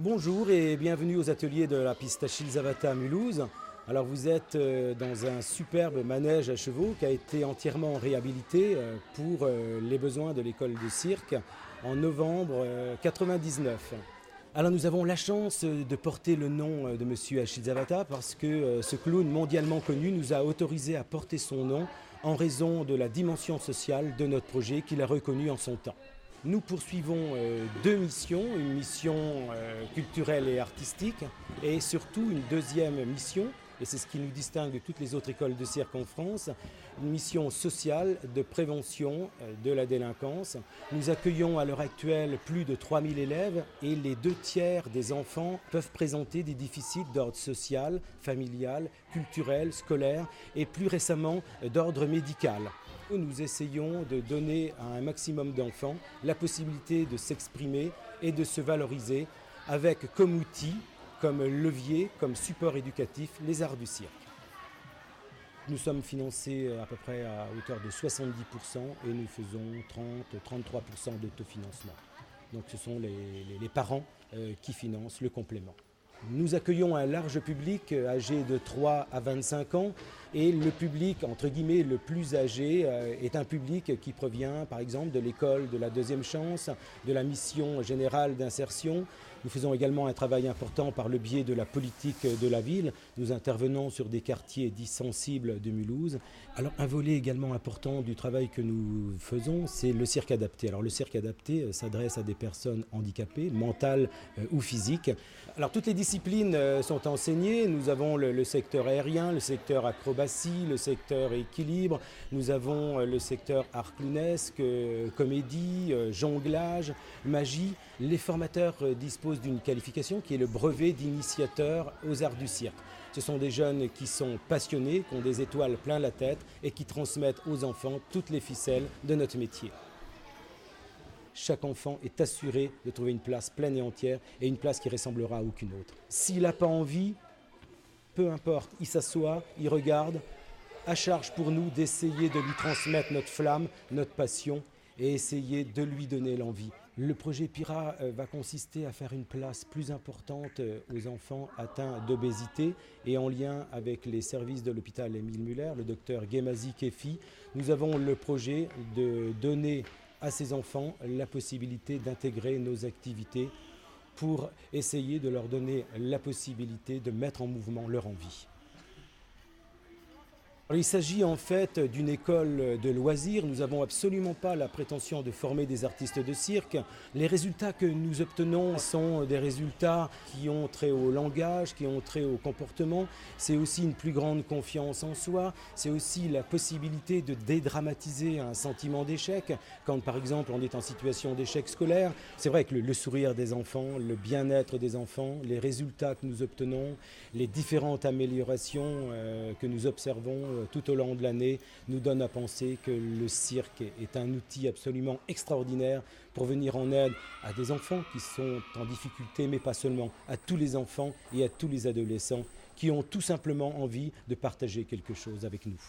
Bonjour et bienvenue aux ateliers de la piste Achille Zavata à Mulhouse. Alors vous êtes dans un superbe manège à chevaux qui a été entièrement réhabilité pour les besoins de l'école de cirque en novembre 1999. Alors nous avons la chance de porter le nom de monsieur Achille Zavata parce que ce clown mondialement connu nous a autorisé à porter son nom en raison de la dimension sociale de notre projet qu'il a reconnu en son temps. Nous poursuivons deux missions, une mission culturelle et artistique et surtout une deuxième mission, et c'est ce qui nous distingue de toutes les autres écoles de cirque en France, une mission sociale de prévention de la délinquance. Nous accueillons à l'heure actuelle plus de 3000 élèves et les 2/3 des enfants peuvent présenter des déficits d'ordre social, familial, culturel, scolaire et plus récemment d'ordre médical. Nous essayons de donner à un maximum d'enfants la possibilité de s'exprimer et de se valoriser avec comme outil, comme levier, comme support éducatif, les arts du cirque. Nous sommes financés à peu près à hauteur de 70% et nous faisons 30-33% d'autofinancement. Donc ce sont les parents qui financent le complément. Nous accueillons un large public âgé de 3 à 25 ans et le public, entre guillemets, le plus âgé est un public qui provient par exemple de l'école de la deuxième chance, de la mission générale d'insertion. Nous faisons également un travail important par le biais de la politique de la ville. Nous intervenons sur des quartiers dits sensibles de Mulhouse. Alors un volet également important du travail que nous faisons, c'est le cirque adapté. Alors le cirque adapté s'adresse à des personnes handicapées, mentales ou physiques. Alors toutes les disciplines sont enseignées. Nous avons le secteur aérien, le secteur acrobatie, le secteur équilibre. Nous avons le secteur art clownesque, comédie, jonglage, magie. Les formateurs disposent d'une qualification qui est le brevet d'initiateur aux arts du cirque. Ce sont des jeunes qui sont passionnés, qui ont des étoiles plein la tête et qui transmettent aux enfants toutes les ficelles de notre métier. Chaque enfant est assuré de trouver une place pleine et entière et une place qui ressemblera à aucune autre. S'il n'a pas envie, peu importe, il s'assoit, il regarde. À charge pour nous d'essayer de lui transmettre notre flamme, notre passion et essayer de lui donner l'envie. Le projet PIRA va consister à faire une place plus importante aux enfants atteints d'obésité et en lien avec les services de l'hôpital Émile Muller, le docteur Ghemazi Kefi, nous avons le projet de donner à ces enfants la possibilité d'intégrer nos activités pour essayer de leur donner la possibilité de mettre en mouvement leur envie. Il s'agit en fait d'une école de loisirs. Nous n'avons absolument pas la prétention de former des artistes de cirque. Les résultats que nous obtenons sont des résultats qui ont trait au langage, qui ont trait au comportement. C'est aussi une plus grande confiance en soi. C'est aussi la possibilité de dédramatiser un sentiment d'échec. Quand par exemple on est en situation d'échec scolaire, c'est vrai que le sourire des enfants, le bien-être des enfants, les résultats que nous obtenons, les différentes améliorations que nous observons tout au long de l'année nous donne à penser que le cirque est un outil absolument extraordinaire pour venir en aide à des enfants qui sont en difficulté, mais pas seulement, à tous les enfants et à tous les adolescents qui ont tout simplement envie de partager quelque chose avec nous.